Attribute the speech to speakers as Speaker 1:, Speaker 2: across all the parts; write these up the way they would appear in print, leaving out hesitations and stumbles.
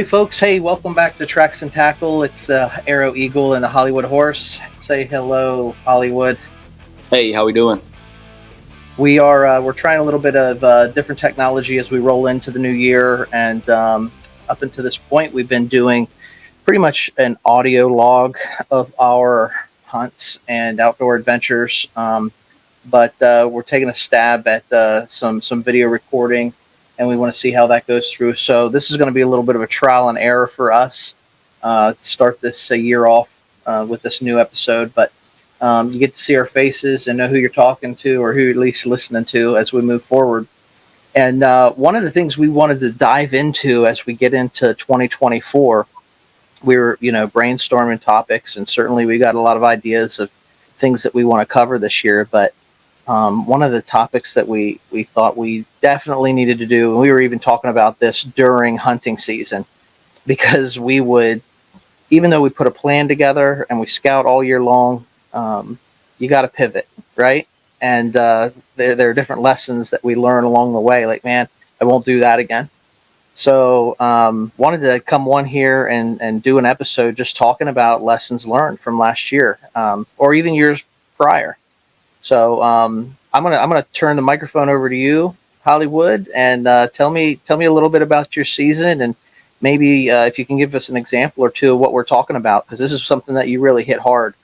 Speaker 1: right, folks. Hey, welcome back to Tracks and Tackle. It's Arrow Eagle and the Hollywood Horse. Say hello, Hollywood.
Speaker 2: Hey, how we doing?
Speaker 1: We're trying a little bit of different technology as we roll into the new year, and up until this point, we've been doing pretty much an audio log of our hunts and outdoor adventures. But we're taking a stab at some video recording, and we want to see how that goes through. So this is going to be a little bit of a trial and error for us. Start this year off with this new episode, but you get to see our faces and know who you're talking to, or who you're at least listening to as we move forward. And one of the things we wanted to dive into as we get into 2024, we were, brainstorming topics, and certainly we got a lot of ideas of things that we want to cover this year. But one of the topics that we thought we definitely needed to do, and we were even talking about this during hunting season, because we would, even though we put a plan together and we scout all year long, you got to pivot, right? And there are different lessons that we learn along the way. Like, man, I won't do that again. So wanted to come on here and do an episode just talking about lessons learned from last year, or even years prior. So I'm gonna turn the microphone over to you, Hollywood, and tell me a little bit about your season, and maybe if you can give us an example or two of what we're talking about, because this is something that you really hit hard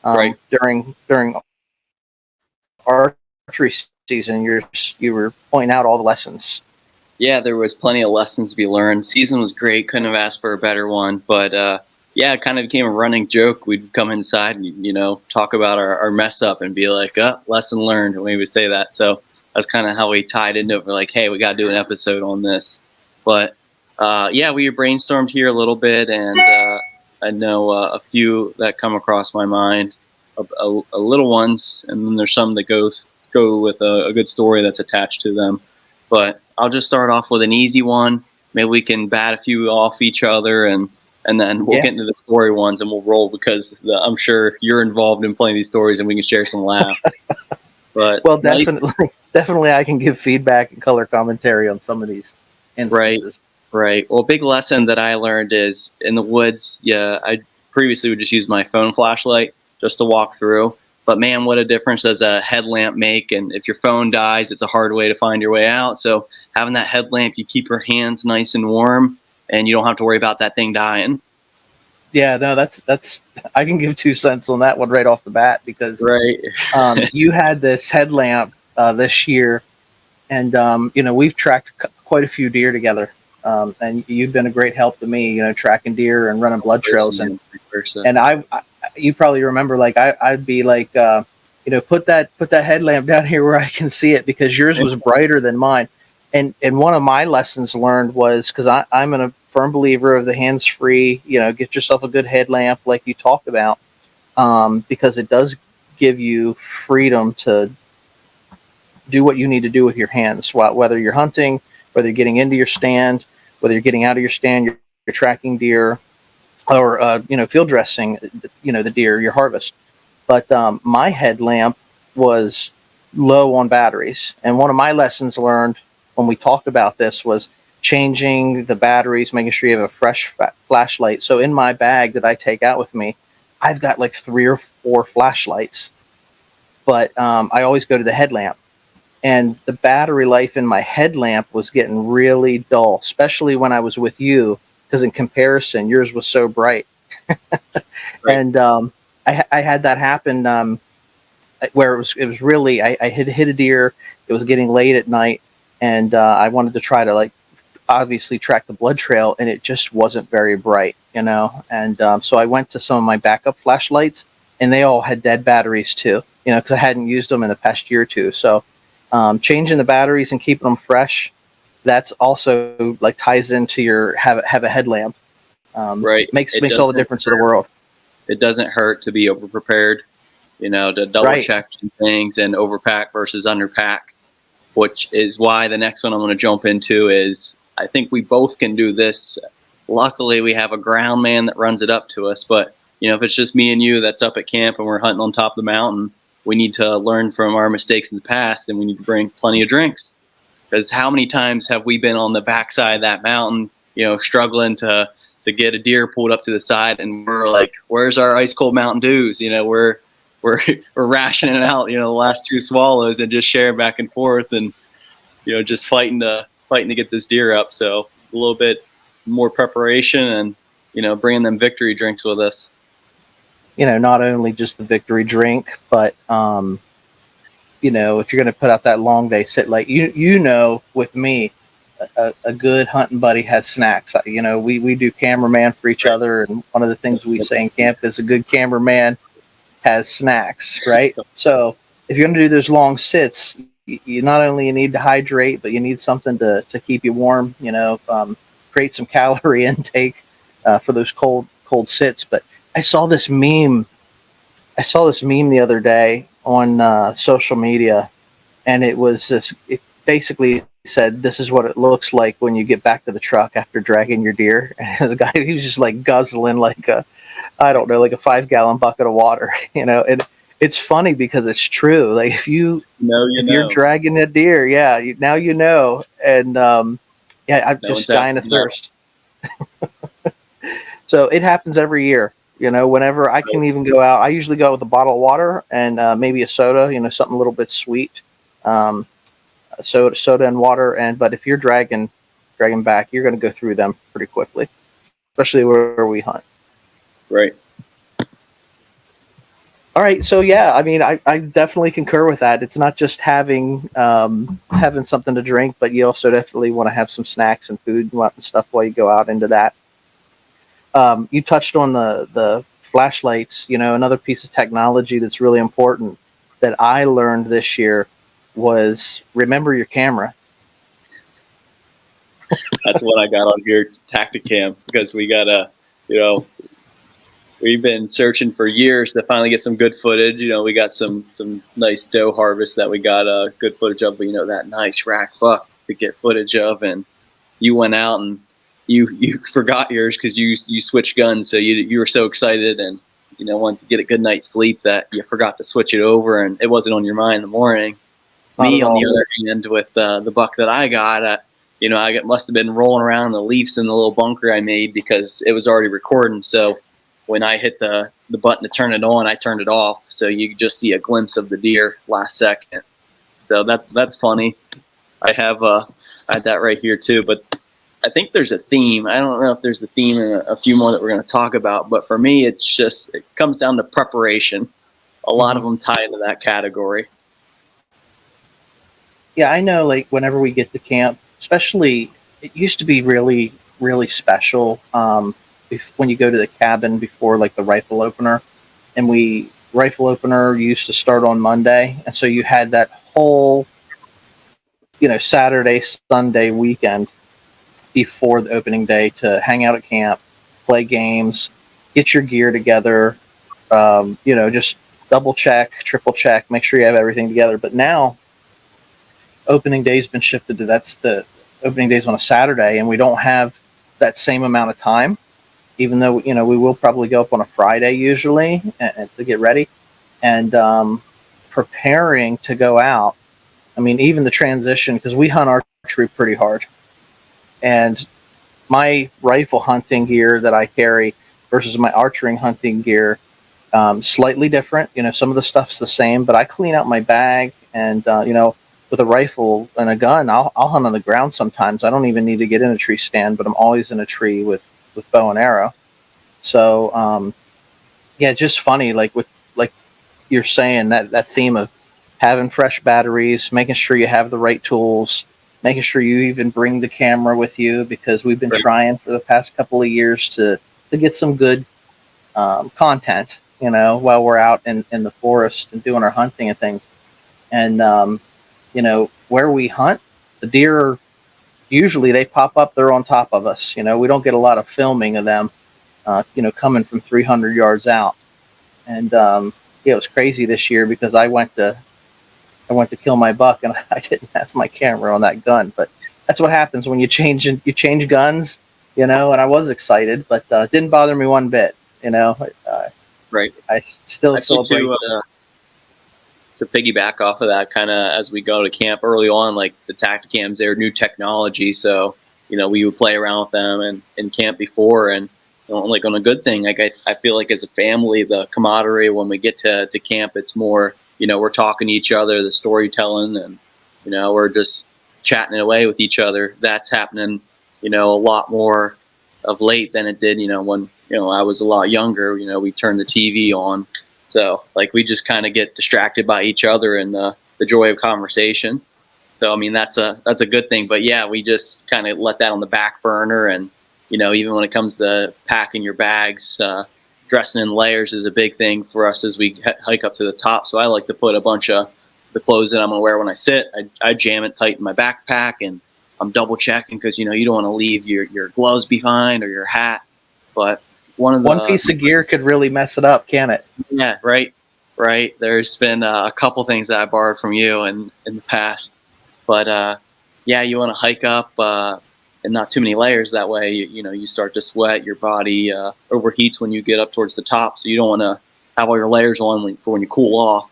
Speaker 2: Right.
Speaker 1: during archery season. You were pointing out all the lessons.
Speaker 2: Yeah, there was plenty of lessons to be learned. Season was great. Couldn't have asked for a better one. But yeah, it kind of became a running joke. We'd come inside and, talk about our mess up and be like, lesson learned. And we would say that. So that's kind of how we tied into it. We're like, hey, we got to do an episode on this. But yeah, we brainstormed here a little bit. And I know a few that come across my mind, a little ones. And then there's some that go with a good story that's attached to them. But I'll just start off with an easy one. Maybe we can bat a few off each other, and then we'll get into the story ones, and we'll roll, because I'm sure you're involved in plenty of these stories, and we can share some laughs. But
Speaker 1: well, definitely, I can give feedback and color commentary on some of these instances.
Speaker 2: Right. Well, a big lesson that I learned is in the woods. Yeah, I previously would just use my phone flashlight just to walk through. But man, what a difference does a headlamp make? And if your phone dies, it's a hard way to find your way out. So having that headlamp, you keep your hands nice and warm, and you don't have to worry about that thing dying.
Speaker 1: Yeah, no, that's I can give 2 cents on that one right off the bat, because you had this headlamp this year, and we've tracked quite a few deer together, and you've been a great help to me, tracking deer and running blood trails, and you probably remember, like I'd be like, put that headlamp down here where I can see it, because yours was brighter than mine. And one of my lessons learned was, because I'm a firm believer of the hands-free, get yourself a good headlamp like you talked about, because it does give you freedom to do what you need to do with your hands, whether you're hunting, whether you're getting into your stand, whether you're getting out of your stand, you're tracking deer, or field dressing, the deer, your harvest. But my headlamp was low on batteries, and one of my lessons learned when we talked about this was changing the batteries, making sure you have a fresh flashlight. So in my bag that I take out with me, I've got like 3 or 4 flashlights, but I always go to the headlamp, and the battery life in my headlamp was getting really dull, especially when I was with you, because in comparison, yours was so bright.
Speaker 2: Right.
Speaker 1: And I had that happen where it was really, I had hit a deer. It was getting late at night, and I wanted to try to, like, obviously track the blood trail, and it just wasn't very bright, And so I went to some of my backup flashlights, and they all had dead batteries too, because I hadn't used them in the past year or two. So changing the batteries and keeping them fresh, that's also like ties into your have a headlamp.
Speaker 2: Right.
Speaker 1: Makes all the difference in the world.
Speaker 2: It doesn't hurt to be over prepared, to double check things and overpack versus underpack, which is why the next one I'm going to jump into is, I think we both can do this. Luckily, we have a ground man that runs it up to us. But, if it's just me and you that's up at camp and we're hunting on top of the mountain, we need to learn from our mistakes in the past, and we need to bring plenty of drinks. Because how many times have we been on the backside of that mountain struggling to get a deer pulled up to the side, and we're like, where's our ice cold Mountain Dews? We're we're we're rationing out, the last two swallows and just sharing back and forth, and just fighting to get this deer up. So a little bit more preparation, and bringing them victory drinks with us.
Speaker 1: Not only just the victory drink, but if you're going to put out that long day sit, like with me, a good hunting buddy has snacks. We do cameraman for each other, and one of the things we say in camp is a good cameraman has snacks, right? So if you're going to do those long sits, you not only need to hydrate, but you need something to keep you warm. Create some calorie intake for those cold sits. But I saw this meme the other day on social media, and it was this. It basically said, "This is what it looks like when you get back to the truck after dragging your deer." And the guy, he was just like guzzling like a 5-gallon bucket of water. And it's funny because it's true. Like if you're dragging a deer, now and I'm just dying of thirst. So it happens every year. Whenever I can even go out, I usually go out with a bottle of water and maybe a soda. Something a little bit sweet. Soda and water. But if you're dragging back, you're going to go through them pretty quickly, especially where we hunt.
Speaker 2: Right.
Speaker 1: All right. So I definitely concur with that. It's not just having something to drink, but you also definitely want to have some snacks and food and stuff while you go out into that. You touched on the flashlights. Another piece of technology that's really important that I learned this year was remember your camera.
Speaker 2: That's what I got on here, Tacticam, because we got we've been searching for years to finally get some good footage. We got some nice doe harvest that we got good footage of, but that nice rack buck to get footage of, and you went out and you forgot yours because you switched guns, so you were so excited and wanted to get a good night's sleep that you forgot to switch it over, and it wasn't on your mind in the morning. Me, on the other hand, with the buck that I got, I must have been rolling around the leaves in the little bunker I made because it was already recording. So when I hit the button to turn it on, I turned it off, so you could just see a glimpse of the deer last second. So that's funny. I had that right here too, but I think there's a theme. I don't know if there's a theme in a few more that we're going to talk about, but for me, it comes down to preparation. A lot of them tie into that category.
Speaker 1: Yeah, I know, like whenever we get to camp, especially, it used to be really, really special when you go to the cabin before like the rifle opener. And rifle opener used to start on Monday. And so you had that whole, Saturday, Sunday weekend before the opening day to hang out at camp, play games, get your gear together, just double check, triple check, make sure you have everything together. But now, opening day's been shifted to the opening day's on a Saturday, and we don't have that same amount of time, even though we will probably go up on a Friday usually and to get ready and preparing to go out. I mean, even the transition, because we hunt archery pretty hard, and my rifle hunting gear that I carry versus my archery hunting gear, slightly different. Some of the stuff's the same, but I clean out my bag and with a rifle and a gun, I'll hunt on the ground sometimes. I don't even need to get in a tree stand, but I'm always in a tree with bow and arrow. So, just funny, like you're saying, that theme of having fresh batteries, making sure you have the right tools, making sure you even bring the camera with you, because we've been trying for the past couple of years to get some good content, while we're out in the forest and doing our hunting and things. And where we hunt, the deer, usually they pop up, they're on top of us. We don't get a lot of filming of them, coming from 300 yards out. And it was crazy this year because I went to kill my buck and I didn't have my camera on that gun. But that's what happens when you change guns, and I was excited, but didn't bother me one bit.
Speaker 2: Right.
Speaker 1: I still celebrate.
Speaker 2: To piggyback off of that, kind of as we go to camp early on, like the Tacticams, they're new technology. So, we would play around with them and in camp before. And like on a good thing, like I feel like as a family, the camaraderie when we get to camp, it's more, we're talking to each other, the storytelling, and we're just chatting away with each other. That's happening, a lot more of late than it did, when I was a lot younger. We turned the TV on, so like we just kind of get distracted by each other and the joy of conversation. So I mean that's a good thing. But yeah, we just kind of let that on the back burner. And even when it comes to packing your bags, dressing in layers is a big thing for us as we hike up to the top. So I like to put a bunch of the clothes that I'm gonna wear when I sit. I jam it tight in my backpack, and I'm double checking because you don't want to leave your gloves behind or your hat. But
Speaker 1: one piece of gear could really mess it up, can it?
Speaker 2: Yeah, right. There's been a couple things that I borrowed from you in the past. But yeah, you want to hike up and not too many layers. That way, you start to sweat. Your body overheats when you get up towards the top, so you don't want to have all your layers on for when you cool off.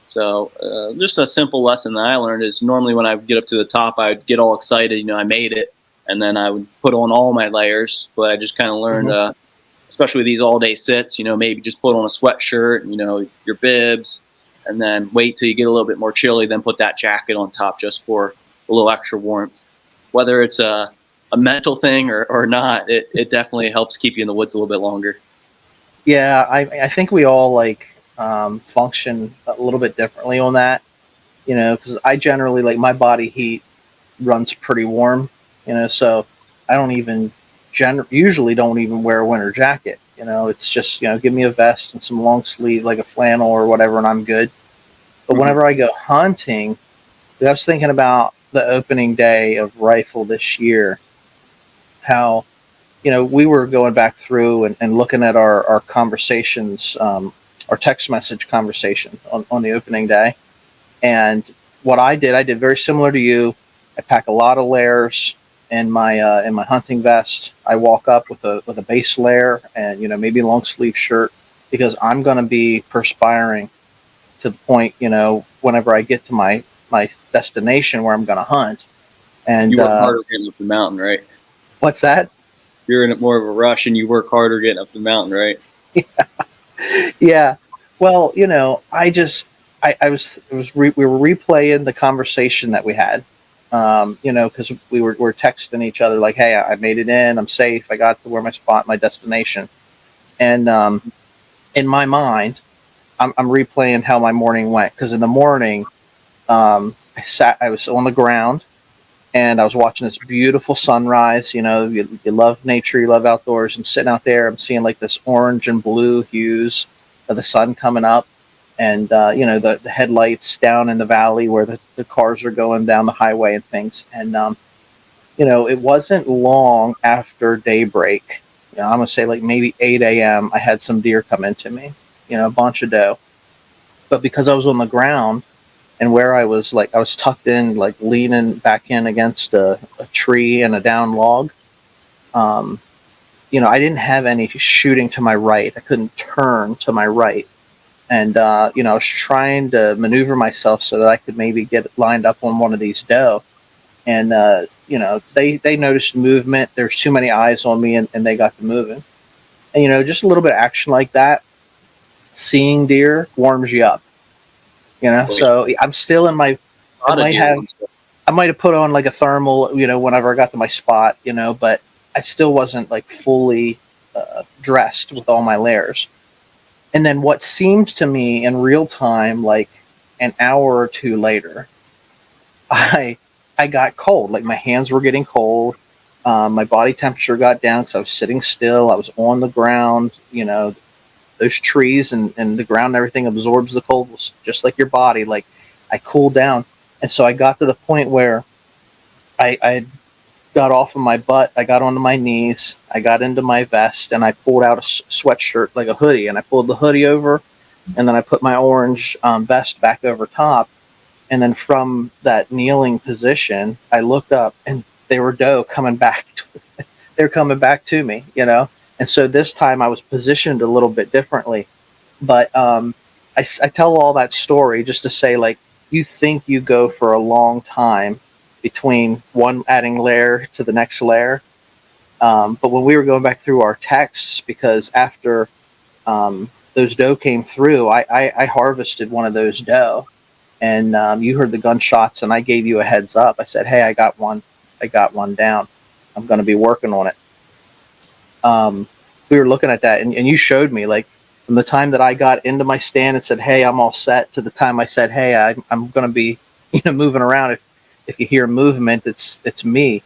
Speaker 2: So just a simple lesson that I learned is normally when I would get up to the top, I would get all excited. I made it, and then I would put on all my layers. But I just kind of learned, especially with these all-day sits, maybe just put on a sweatshirt, your bibs, and then wait till you get a little bit more chilly, then put that jacket on top just for a little extra warmth. Whether it's a mental thing or not, it definitely helps keep you in the woods a little bit longer.
Speaker 1: Yeah, I think we all function a little bit differently on that, because I generally like my body heat runs pretty warm, so I don't even usually don't even wear a winter jacket. It's just give me a vest and some long sleeve like a flannel or whatever, and I'm good. But whenever I go hunting, I was thinking about the opening day of rifle this year, how we were going back through and looking at our conversations, our text message conversation on the opening day. And what I did very similar to you. I pack a lot of layers in my hunting vest. I walk up with a base layer and maybe a long sleeve shirt, because I'm going to be perspiring to the point whenever I get to my destination where I'm going to hunt. And
Speaker 2: you work harder getting up the mountain, right?
Speaker 1: What's that?
Speaker 2: You're in more of a rush and you work harder getting up the mountain, right?
Speaker 1: Yeah. Well, I was we were replaying the conversation that we had, because we were texting each other like, "Hey, I made it in. I'm safe. I got to where my destination." And in my mind, I'm replaying how my morning went, because in the morning, I was on the ground and I was watching this beautiful sunrise. You love nature, you love outdoors. I'm sitting out there, I'm seeing like this orange and blue hues of the sun coming up, and the headlights down in the valley where the cars are going down the highway and things. And it wasn't long after daybreak. I'm gonna say like maybe 8 a.m. I had some deer come into me, a bunch of doe. But because I was on the ground and where I was tucked in, like leaning back in against a tree and a down log, I didn't have any shooting to my right. I couldn't turn to my right. And, I was trying to maneuver myself so that I could maybe get lined up on one of these doe. And, they noticed movement. There's too many eyes on me, and they got to moving. And, just a little bit of action like that, seeing deer warms you up. So I'm still in my. I might have put on like a thermal, whenever I got to my spot, but I still wasn't like fully dressed with all my layers. And then what seemed to me in real time, like an hour or two later, I got cold. Like my hands were getting cold. My body temperature got down because I was sitting still. I was on the ground. Those trees and the ground and everything absorbs the cold just like your body. Like I cooled down. And so I got to the point where I got off of my butt. I got onto my knees. I got into my vest and I pulled out a sweatshirt, like a hoodie, and I pulled the hoodie over, and then I put my orange vest back over top. And then from that kneeling position, I looked up and they were doe coming back. They're coming back to me, And so this time I was positioned a little bit differently. But I tell all that story just to say, like, you think you go for a long time, between one adding layer to the next layer. But when we were going back through our texts, because after those doe came through, I harvested one of those doe, and you heard the gunshots, and I gave you a heads up. I said, "Hey, I got one down. I'm going to be working on it." We were looking at that, and you showed me, like, from the time that I got into my stand and said, "Hey, I'm all set," to the time I said, "Hey, I'm going to be, moving around. If you hear movement, it's me."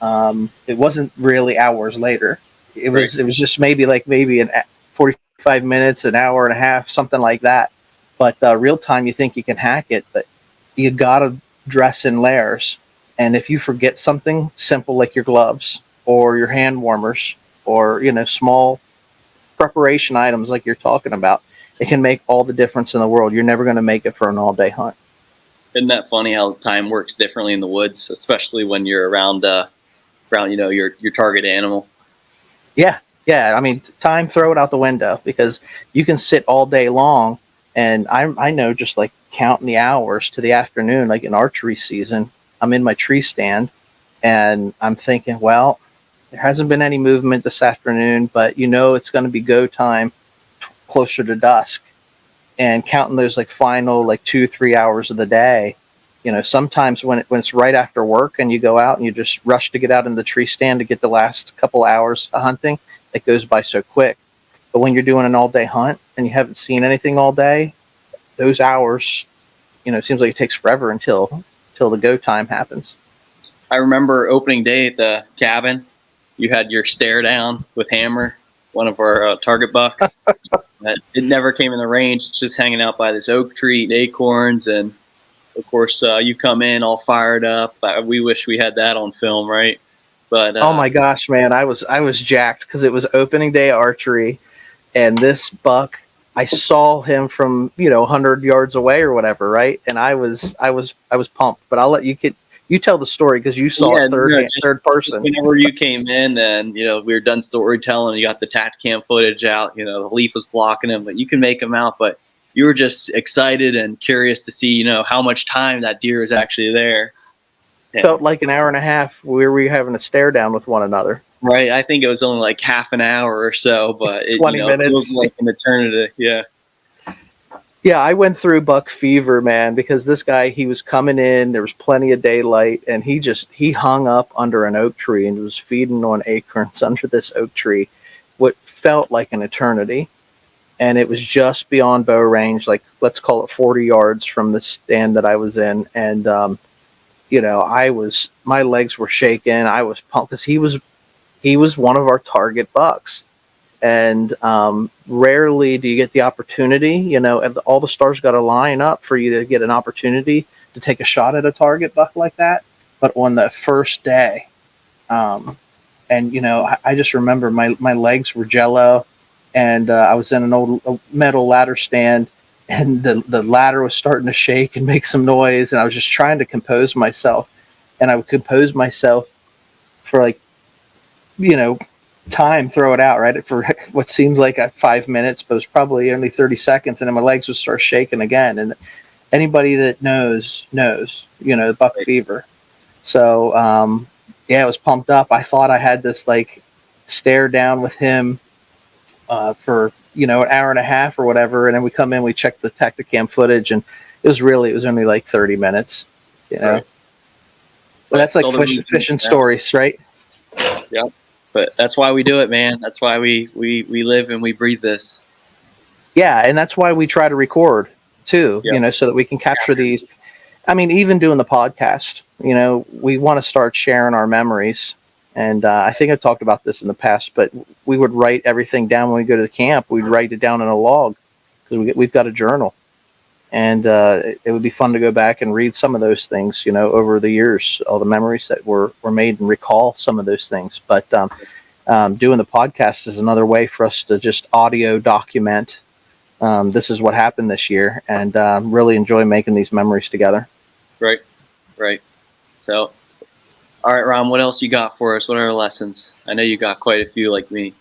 Speaker 1: It wasn't really hours later. It was just maybe an 45 minutes, an hour and a half, something like that. But real time, you think you can hack it, but you gotta dress in layers. And if you forget something simple like your gloves or your hand warmers or small preparation items like you're talking about, it can make all the difference in the world. You're never going to make it for an all-day hunt.
Speaker 2: Isn't that funny how time works differently in the woods, especially when you're around your target animal?
Speaker 1: Yeah. I mean, time, throw it out the window, because you can sit all day long. And I know, just like counting the hours to the afternoon, like in archery season, I'm in my tree stand and I'm thinking, well, there hasn't been any movement this afternoon, but it's going to be go time closer to dusk. And counting those like final like 2-3 hours of the day, sometimes when it's right after work and you go out and you just rush to get out in the tree stand to get the last couple hours of hunting, it goes by so quick. But when you're doing an all day hunt and you haven't seen anything all day, those hours, it seems like it takes forever until the go time happens.
Speaker 2: I remember opening day at the cabin. You had your stare down with Hammer, one of our target bucks. It never came in the range. It's just hanging out by this oak tree, eating acorns, and of course you come in all fired up. We wish we had that on film, right? But
Speaker 1: oh my gosh, man, I was jacked because it was opening day archery, and this buck, I saw him from 100 yards away or whatever, right? And I was pumped. But I'll let you tell the story because you saw it third person.
Speaker 2: Whenever you came in, and we were done storytelling, you got the Tacticam footage out. The leaf was blocking him, but you can make him out. But you were just excited and curious to see how much time that deer is actually there.
Speaker 1: Felt like an hour and a half where we were having a stare down with one another.
Speaker 2: Right, I think it was only like half an hour or so, but
Speaker 1: 20 minutes.
Speaker 2: It feels like an eternity. Yeah.
Speaker 1: Yeah, I went through buck fever, man, because this guy, he was coming in, there was plenty of daylight, and he hung up under an oak tree and was feeding on acorns under this oak tree, what felt like an eternity. And it was just beyond bow range, like let's call it 40 yards from the stand that I was in. And, my legs were shaking. I was pumped because he was one of our target bucks. And rarely do you get the opportunity, and all the stars got to line up for you to get an opportunity to take a shot at a target buck like that. But on the first day, I just remember my legs were jello, and I was in an old metal ladder stand, and the ladder was starting to shake and make some noise, and I was just trying to compose myself. And I would compose myself for time, throw it out, right, for what seemed like 5 minutes, but it was probably only 30 seconds, and then my legs would start shaking again. And anybody that knows buck fever. So I was pumped up. I thought I had this like stare down with him for an hour and a half or whatever, and then we come in, we check the Tacticam footage, and it was only like 30 minutes. Right. But that's like fishing stories, right?
Speaker 2: Yep. But that's why we do it, man. That's why we live and we breathe this.
Speaker 1: Yeah, and that's why we try to record too, so that we can capture these. I mean, even doing the podcast, we want to start sharing our memories. And I think I've talked about this in the past, but we would write everything down when we go to the camp. We'd write it down in a log because we've got a journal. And it would be fun to go back and read some of those things, over the years, all the memories that were made, and recall some of those things. But doing the podcast is another way for us to just audio document. This is what happened this year, and really enjoy making these memories together.
Speaker 2: Right. So, all right, Ron, what else you got for us? What are our lessons? I know you got quite a few like me.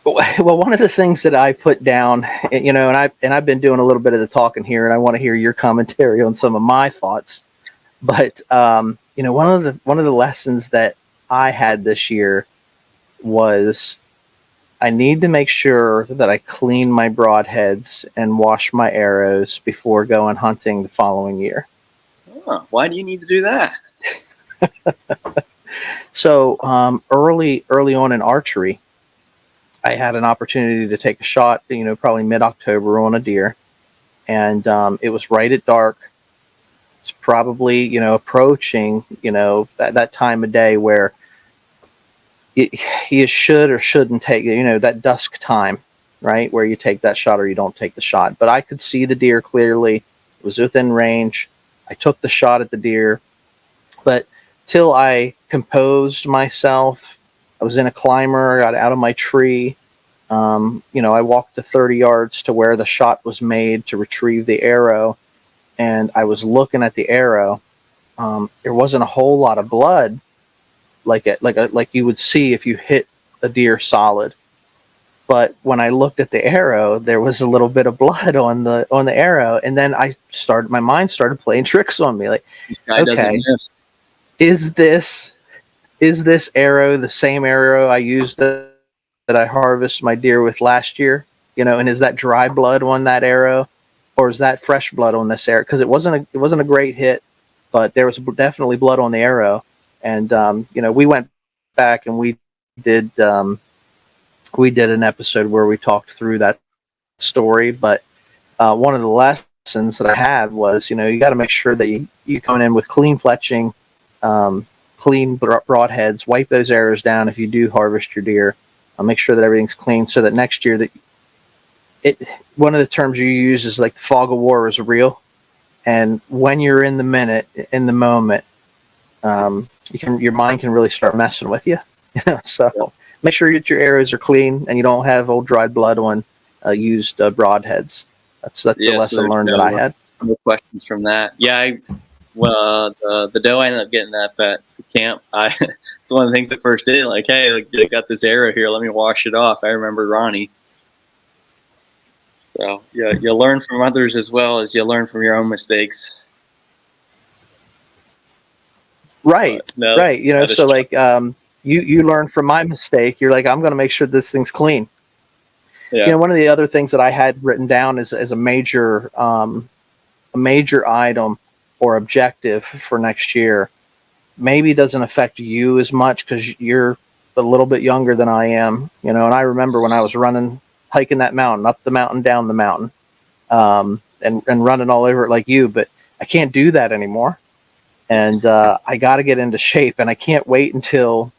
Speaker 1: Well, one of the things that I put down, and I've been doing a little bit of the talking here, and I want to hear your commentary on some of my thoughts. But one of the lessons that I had this year was I need to make sure that I clean my broadheads and wash my arrows before going hunting the following year.
Speaker 2: Huh, why do you need to do that?
Speaker 1: So early on in archery, I had an opportunity to take a shot, probably mid-October on a deer, and it was right at dark. It's probably, approaching, that time of day where you should or shouldn't take, that dusk time, right, where you take that shot or you don't take the shot. But I could see the deer clearly. It was within range. I took the shot at the deer, but till I composed myself, I was in a climber, got out of my tree. I walked the 30 yards to where the shot was made to retrieve the arrow, and I was looking at the arrow. There wasn't a whole lot of blood, like you would see if you hit a deer solid. But when I looked at the arrow, there was a little bit of blood on the arrow, and then my mind started playing tricks on me. Like,
Speaker 2: This guy
Speaker 1: okay,
Speaker 2: doesn't miss.
Speaker 1: is this arrow the same arrow I used that I harvested my deer with last year? And is that dry blood on that arrow, or is that fresh blood on this arrow? Because it wasn't a great hit, but there was definitely blood on the arrow. And we went back and did we did an episode where we talked through that story. But one of the lessons that I had was, you got to make sure that you come in with clean fletching, clean broadheads, wipe those arrows down if you do harvest your deer. Make sure that everything's clean so that next year one of the terms you use is like the fog of war is real. And when you're in the moment, your mind can really start messing with you. So make sure that your arrows are clean and you don't have old dried blood on used broadheads. That's a lesson learned that I had.
Speaker 2: No questions from that. Yeah, the doe I ended up getting that at the camp. It's one of the things at first did, like, hey, I got this arrow here, let me wash it off. I remember Ronnie. So yeah, you learn from others as well as you learn from your own mistakes.
Speaker 1: Right. So like you learn from my mistake. You're like, I'm going to make sure this thing's clean.
Speaker 2: Yeah.
Speaker 1: One of the other things that I had written down as a major item or objective for next year, maybe doesn't affect you as much because you're a little bit younger than I am. And I remember when I was hiking that mountain, up the mountain, down the mountain, and running all over it like you, but I can't do that anymore. And I got to get into shape, and I can't wait until,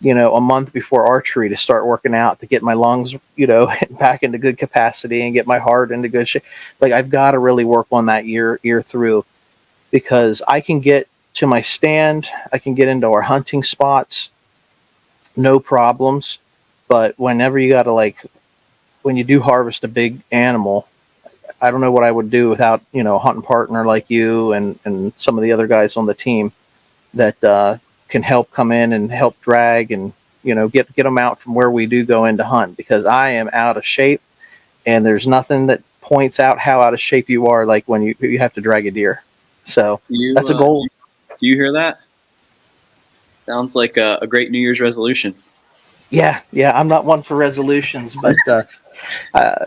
Speaker 1: a month before archery to start working out to get my lungs, back into good capacity and get my heart into good shape. Like, I've got to really work on that year through, because I can get to my stand, I can get into our hunting spots, no problems. But whenever you got to, when you do harvest a big animal, I don't know what I would do without, a hunting partner like you and some of the other guys on the team that can help come in and help drag and, get them out from where we do go in to hunt, because I am out of shape, and there's nothing that points out how out of shape you are like when you have to drag a deer. So that's a goal.
Speaker 2: Do you hear that? Sounds like a great New Year's resolution.
Speaker 1: Yeah. I'm not one for resolutions, but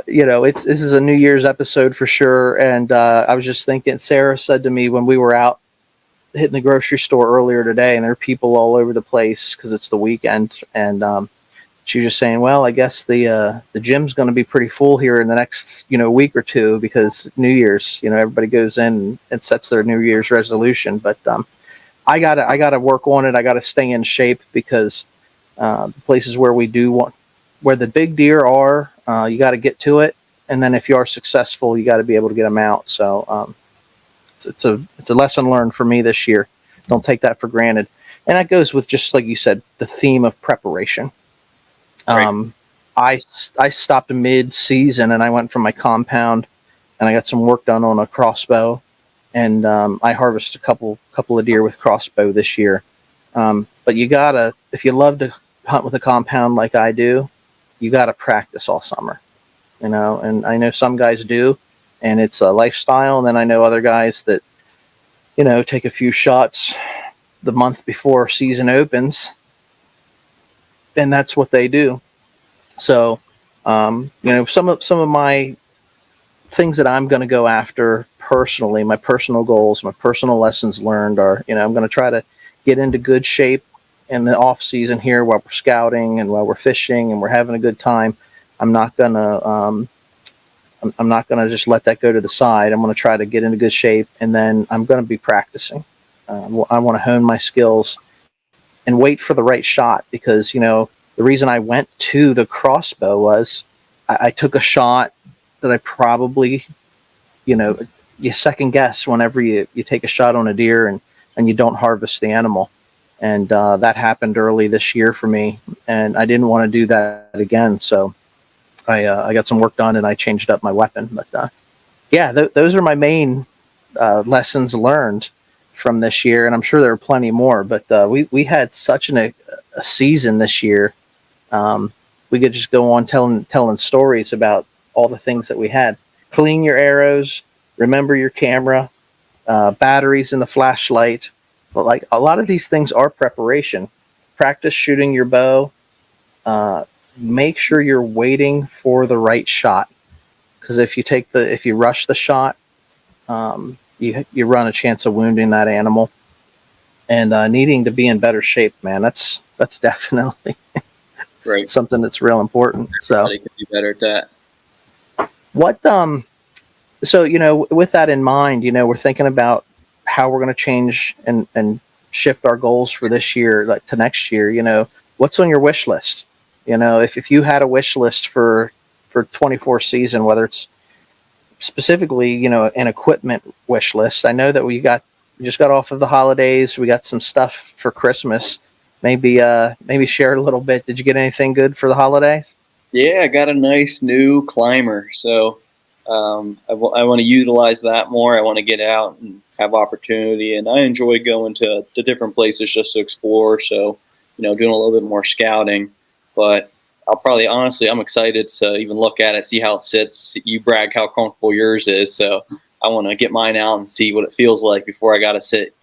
Speaker 1: this is a New Year's episode for sure. And I was just thinking, Sarah said to me when we were out hitting the grocery store earlier today, and there are people all over the place because it's the weekend, and she was just saying, well, I guess the gym's going to be pretty full here in the next week or two, because New Year's, everybody goes in and sets their New Year's resolution. But I gotta work on it. I gotta stay in shape, because places where where the big deer are, you got to get to it, and then if you are successful, you got to be able to get them out. So it's a lesson learned for me this year. Don't take that for granted, and that goes with, just like you said, the theme of preparation. Right. I stopped mid-season, and I went from my compound, and I got some work done on a crossbow, and I harvested a couple of deer with crossbow this year. But you gotta, if you love to hunt with a compound like I do, you gotta practice all summer, and I know some guys do, and it's a lifestyle. And then I know other guys that, take a few shots the month before season opens, and that's what they do. So, some of my things that I'm going to go after personally, my personal goals, my personal lessons learned are, I'm going to try to get into good shape in the off season here while we're scouting and while we're fishing and we're having a good time. I'm not going to, I'm not going to just let that go to the side. I'm going to try to get into good shape, and then I'm going to be practicing. I want to hone my skills and wait for the right shot, because, the reason I went to the crossbow was I took a shot that I probably, you second guess whenever you take a shot on a deer and you don't harvest the animal. And that happened early this year for me, and I didn't want to do that again. So I got some work done and I changed up my weapon. But yeah, those are my main lessons learned from this year, and I'm sure there are plenty more. But we had such a season this year. We could just go on telling stories about all the things that we had. Clean your arrows, remember your camera, batteries in the flashlight. But like a lot of these things are preparation. Practice shooting your bow. Make sure you're waiting for the right shot, because if you rush the shot, you run a chance of wounding that animal, and needing to be in better shape, man. That's definitely
Speaker 2: Right.
Speaker 1: something that's real important. So
Speaker 2: Everybody can be better at that.
Speaker 1: what so with that in mind, we're thinking about how we're going to change and shift our goals for this year, like to next year. What's on your wish list? If you had a wish list for 24 season, whether it's specifically an equipment wish list. I know that we just got off of the holidays. We got some stuff for Christmas. Maybe share a little bit. Did you get anything good for the holidays?
Speaker 2: Yeah, I got a nice new climber, so I want to utilize that more. I want to get out and have opportunity, and I enjoy going to different places just to explore. So, doing a little bit more scouting. But I'll probably, honestly, I'm excited to even look at it, see how it sits. You brag how comfortable yours is, so I want to get mine out and see what it feels like before I got to sit,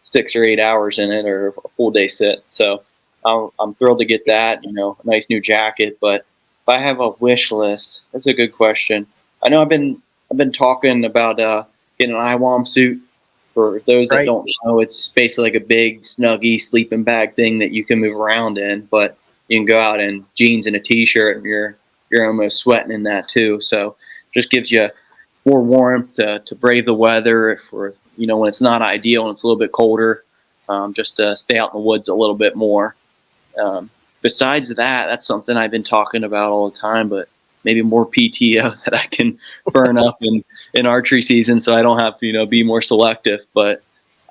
Speaker 2: 6 or 8 hours in it or a full day sit. So I'm thrilled to get that, a nice new jacket. But if I have a wish list, that's a good question. I know I've been talking about getting an IWAM suit. For those that
Speaker 1: Right.
Speaker 2: don't know, it's basically like a big snuggie sleeping bag thing that you can move around in, but you can go out in jeans and a t-shirt, and you're almost sweating in that too. So just gives you more warmth to brave the weather for when it's not ideal and it's a little bit colder, just to stay out in the woods a little bit more. Besides that, that's something I've been talking about all the time, but maybe more PTO that I can burn up in archery season, so I don't have to be more selective. But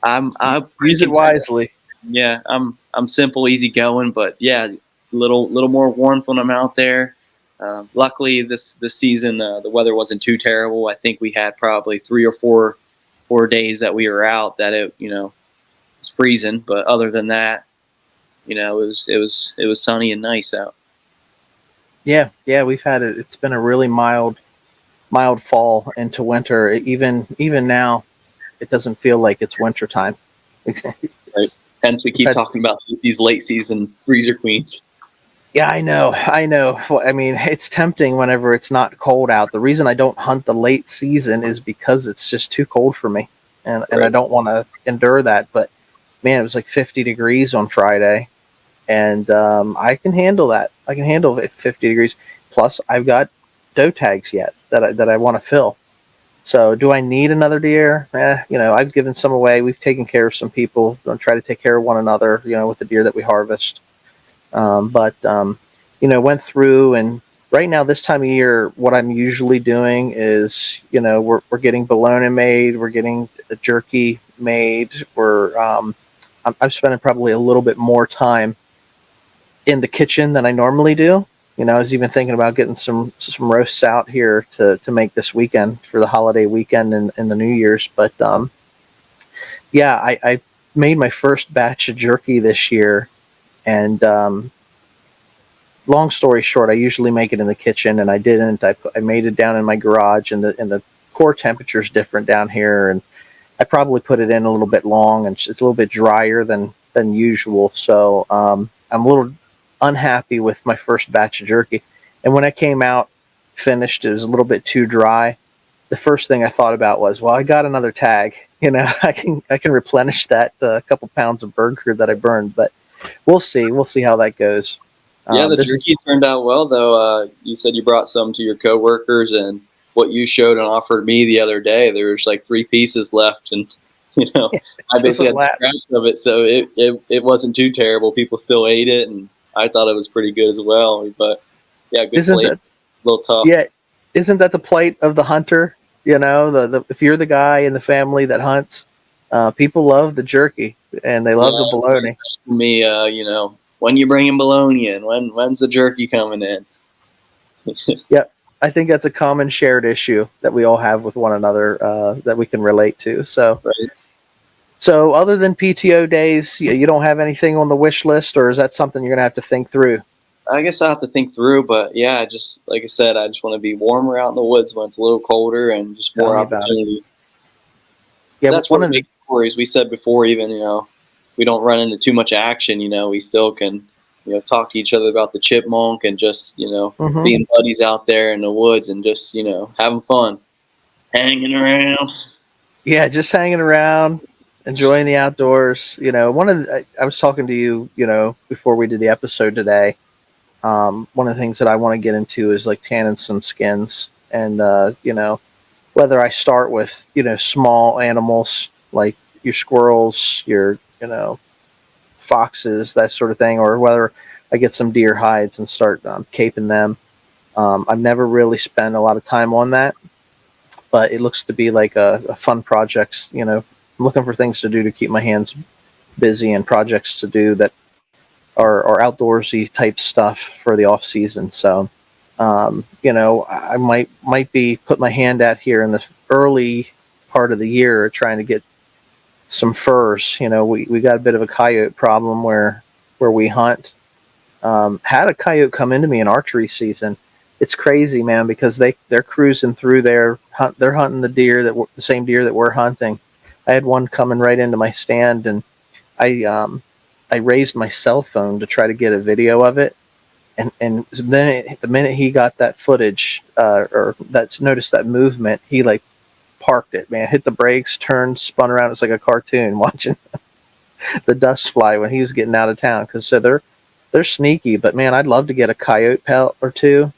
Speaker 2: I'm
Speaker 1: Use it wisely.
Speaker 2: Yeah, I'm simple, easy going, but yeah, little more warmth when I'm out there. Luckily, this season the weather wasn't too terrible. I think we had probably 3 or 4 days that we were out that it was freezing, but other than that, it was sunny and nice out.
Speaker 1: Yeah, we've had it. It's been a really mild fall into winter. Even now, it doesn't feel like it's winter time.
Speaker 2: Right. Hence, we keep talking about these late season freezer queens.
Speaker 1: Yeah, I know. Well, I mean, it's tempting whenever it's not cold out. The reason I don't hunt the late season is because it's just too cold for me, and I don't want to endure that. But man, it was like 50 degrees on Friday, and I can handle that. I can handle 50 degrees. Plus, I've got doe tags yet that I want to fill. So, do I need another deer? I've given some away. We've taken care of some people. We'll try to take care of one another. With the deer that we harvest. But went through, and right now this time of year, what I'm usually doing is, we're getting bologna made, we're getting a jerky made. I'm spending probably a little bit more time in the kitchen than I normally do. I was even thinking about getting some roasts out here to make this weekend for the holiday weekend and the New Year's. But yeah, I made my first batch of jerky this year, and long story short, I usually make it in the kitchen, and I didn't. I made it down in my garage, and the core temperature is different down here, and I probably put it in a little bit long, and it's a little bit drier than usual. So I'm a little unhappy with my first batch of jerky. And when it came out finished, it was a little bit too dry. The first thing I thought about was, well, I got another tag. I can replenish that couple pounds of bird crude that I burned, but we'll see. We'll see how that goes.
Speaker 2: Yeah, the
Speaker 1: This is
Speaker 2: jerky turned out well, though. You said you brought some to your coworkers, and what you showed and offered me the other day, there was like 3 pieces left, and I basically
Speaker 1: doesn't
Speaker 2: had
Speaker 1: last.
Speaker 2: scraps of it, so it wasn't too terrible. People still ate it, and I thought it was pretty good as well. But yeah, good
Speaker 1: Isn't
Speaker 2: plate.
Speaker 1: that
Speaker 2: A little tough.
Speaker 1: yeah? Isn't that the plight of the hunter? The if you're the guy in the family that hunts, people love the jerky and they love the
Speaker 2: Yeah, everybody's
Speaker 1: bologna.
Speaker 2: asking me, when you bringing bologna in? When's the jerky coming in?
Speaker 1: Yeah, I think that's a common shared issue that we all have with one another that we can relate to. So,
Speaker 2: Right.
Speaker 1: so other than PTO days, you don't have anything on the wish list, or is that something you're gonna have to think through?
Speaker 2: I guess I have to think through, but yeah, just like I said, I just want to be warmer out in the woods when it's a little colder and just
Speaker 1: Tell
Speaker 2: more
Speaker 1: me about it.
Speaker 2: opportunity.
Speaker 1: Yeah,
Speaker 2: That's
Speaker 1: one
Speaker 2: what
Speaker 1: of the
Speaker 2: makes stories. We said before, even we don't run into too much action. We still can talk to each other about the chipmunk and just
Speaker 1: mhm.
Speaker 2: being buddies out there in the woods and just having fun, hanging around.
Speaker 1: Yeah, just hanging around, enjoying the outdoors. I was talking to you, before we did the episode today. One of the things that I want to get into is like tanning some skins, and whether I start with small animals like your squirrels, your foxes, that sort of thing, or whether I get some deer hides and start caping them. I've never really spent a lot of time on that, but it looks to be like a fun project. I'm looking for things to do to keep my hands busy and projects to do that are outdoorsy type stuff for the off season. So, I might be put my hand at here in the early part of the year trying to get some furs. We got a bit of a coyote problem where we hunt. Had a coyote come into me in archery season. It's crazy, man, because they're cruising through there. They're hunting the same deer that we're hunting. I had one coming right into my stand, and I I raised my cell phone to try to get a video of it, and then the minute he got that footage or that's noticed that movement, he like parked it, man, hit the brakes, turned, spun around. It's like a cartoon watching the dust fly when he was getting out of town. Because so they're sneaky, but man, I'd love to get a coyote pelt or two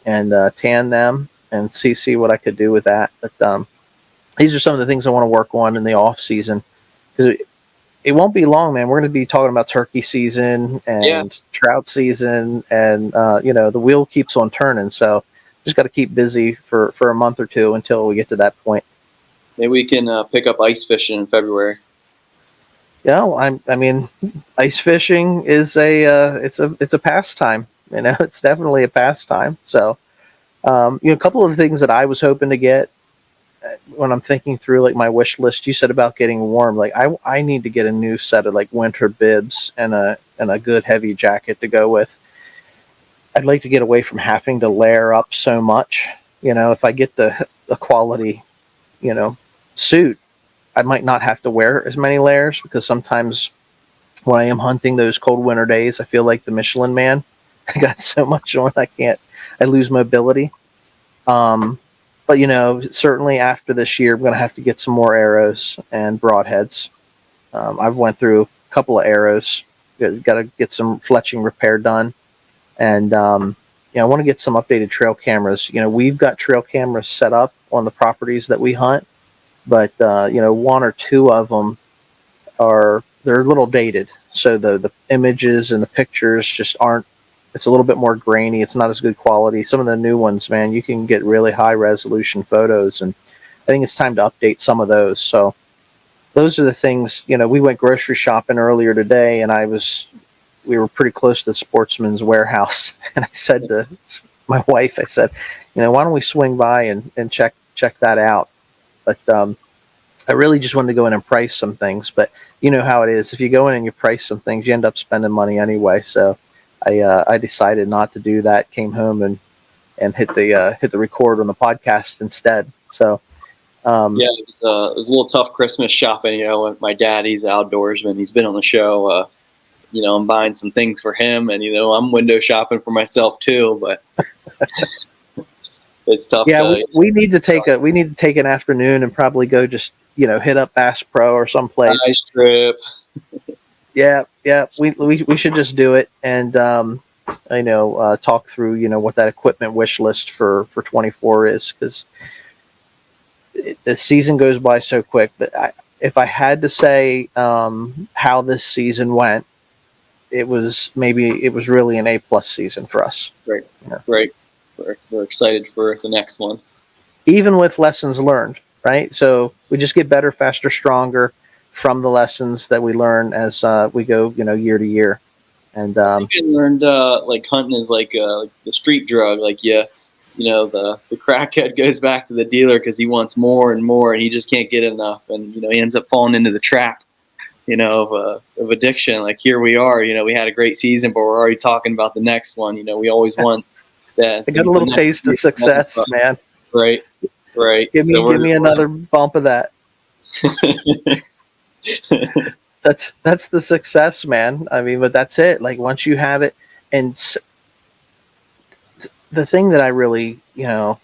Speaker 1: and tan them and see what I could do with that. But these are some of the things I want to work on in the off season because it won't be long, man. We're going to be talking about turkey season
Speaker 2: Yeah,
Speaker 1: and trout season, and the wheel keeps on turning. So just got to keep busy for a month or two until we get to that point.
Speaker 2: maybe we can pick up ice fishing in February.
Speaker 1: I mean, ice fishing is it's a pastime. It's definitely a pastime. So, a couple of the things that I was hoping to get when I'm thinking through like my wish list. You said about getting warm. Like I need to get a new set of like winter bibs and a good heavy jacket to go with. I'd like to get away from having to layer up so much. If I get the quality, you know, suit, I might not have to wear as many layers because sometimes when I am hunting those cold winter days, I feel like the Michelin Man. I got so much on, I lose mobility. Um, but certainly after this year, I'm going to have to get some more arrows and broadheads. I've went through a couple of arrows. Got to get some fletching repair done, and I want to get some updated trail cameras. We've got trail cameras set up on the properties that we hunt, but one or two of them they're a little dated, so the images and the pictures just aren't. It's a little bit more grainy. It's not as good quality. Some of the new ones, man, you can get really high resolution photos, and I think it's time to update some of those. So those are the things. We went grocery shopping earlier today, and we were pretty close to the Sportsman's Warehouse, and I said to my wife, I said, why don't we swing by and check that out? But I really just wanted to go in and price some things, but you know how it is. If you go in and you price some things, you end up spending money anyway. So I decided not to do that. Came home and hit the record on the podcast instead. So Um,
Speaker 2: Yeah, it was a little tough Christmas shopping. With my dad, he's an outdoorsman. He's been on the show. I'm buying some things for him, and I'm window shopping for myself too. But it's tough
Speaker 1: yeah,
Speaker 2: to
Speaker 1: we need to take an afternoon and probably go just hit up Bass Pro or someplace.
Speaker 2: ice trip.
Speaker 1: Yeah, yeah, we should just do it and talk through what that equipment wish list for 24 is, because the season goes by so quick. But if I had to say how this season went, it was really an A+ season for us.
Speaker 2: Great,
Speaker 1: Yeah.
Speaker 2: great. We're excited for the next one.
Speaker 1: Even with lessons learned, right? So we just get better, faster, stronger from the lessons that we learn as we go, year to year. And
Speaker 2: I learned like hunting is like the street drug. Like the crackhead goes back to the dealer because he wants more and more, and he just can't get enough, and he ends up falling into the trap, of addiction. Like here we are, we had a great season, but we're already talking about the next one. We always want that.
Speaker 1: I got a little taste of success, man.
Speaker 2: Right.
Speaker 1: Give me another bump of that. That's the success, man. I mean, but that's it. Like once you have it, and the thing that I really, you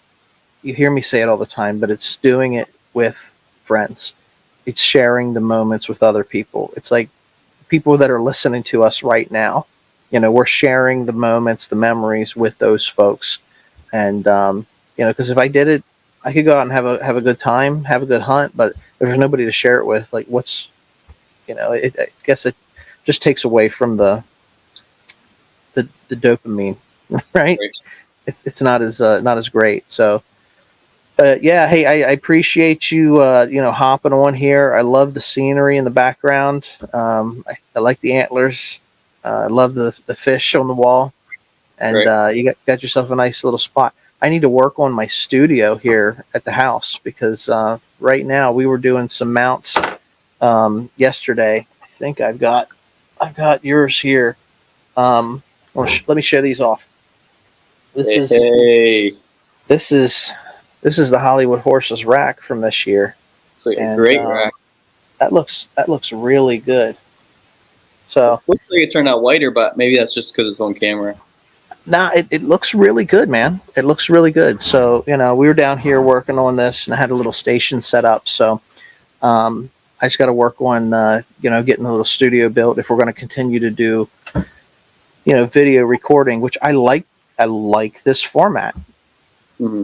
Speaker 1: hear me say it all the time, but it's doing it with friends. It's sharing the moments with other people. It's like people that are listening to us right now. We're sharing the moments, the memories with those folks, and because if I did it, I could go out and have a good time, have a good hunt, but if there's nobody to share it with, like what's, I guess it just takes away from the dopamine, right? It's not as great. So, yeah, hey, I appreciate you, hopping on here. I love the scenery in the background. I like the antlers. I love the fish on the wall, and you got yourself a nice little spot. I need to work on my studio here at the house because right now we were doing some mounts yesterday. I think I've got yours here. Let me show these off. This is the Hollywood Horses rack from this year.
Speaker 2: It's like a great rack.
Speaker 1: That looks really good. So
Speaker 2: looks like it turned out whiter, but maybe that's just because it's on camera.
Speaker 1: Nah, it looks really good, man. It looks really good. So, we were down here working on this, and I had a little station set up. So, I just got to work on, getting a little studio built if we're going to continue to do, video recording, which I like. I like this format.
Speaker 2: Mm-hmm.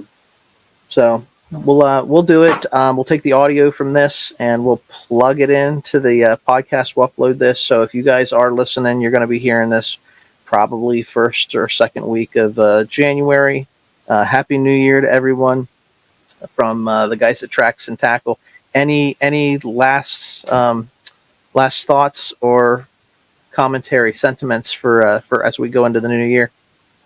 Speaker 1: So we'll do it. We'll take the audio from this and we'll plug it into the podcast. We'll upload this. So if you guys are listening, you're going to be hearing this probably first or second week of January. Happy New Year to everyone from the guys at Tracks and Tackle. Any last thoughts or commentary, sentiments for as we go into the new year?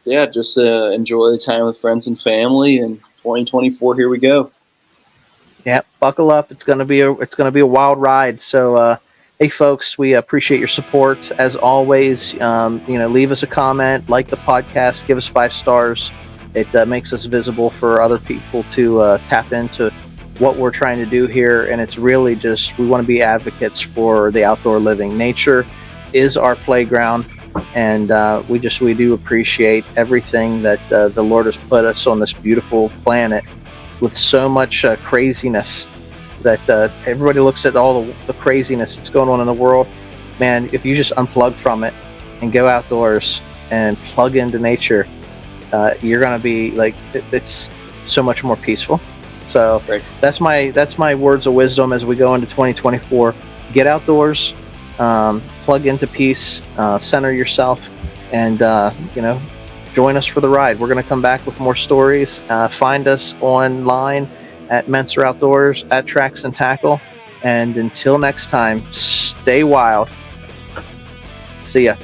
Speaker 2: Yeah, just enjoy the time with friends and family, and 2024, here we go.
Speaker 1: Yeah, buckle up. It's gonna be a wild ride. So, hey, folks, we appreciate your support as always. Leave us a comment, like the podcast, give us 5 stars. It makes us visible for other people to tap into what we're trying to do here, and it's really just we want to be advocates for the outdoor living. Nature is our playground. And we do appreciate everything that the Lord has put us on this beautiful planet with so much craziness that everybody looks at all the craziness that's going on in the world. Man, if you just unplug from it and go outdoors and plug into nature, you're going to be like, it's so much more peaceful. So that's my words of wisdom as we go into 2024. Get outdoors. Plug into peace, center yourself, and join us for the ride. We're going to come back with more stories. Find us online at Menser Outdoors, at Tracks and Tackle, and until next time, stay wild. See ya.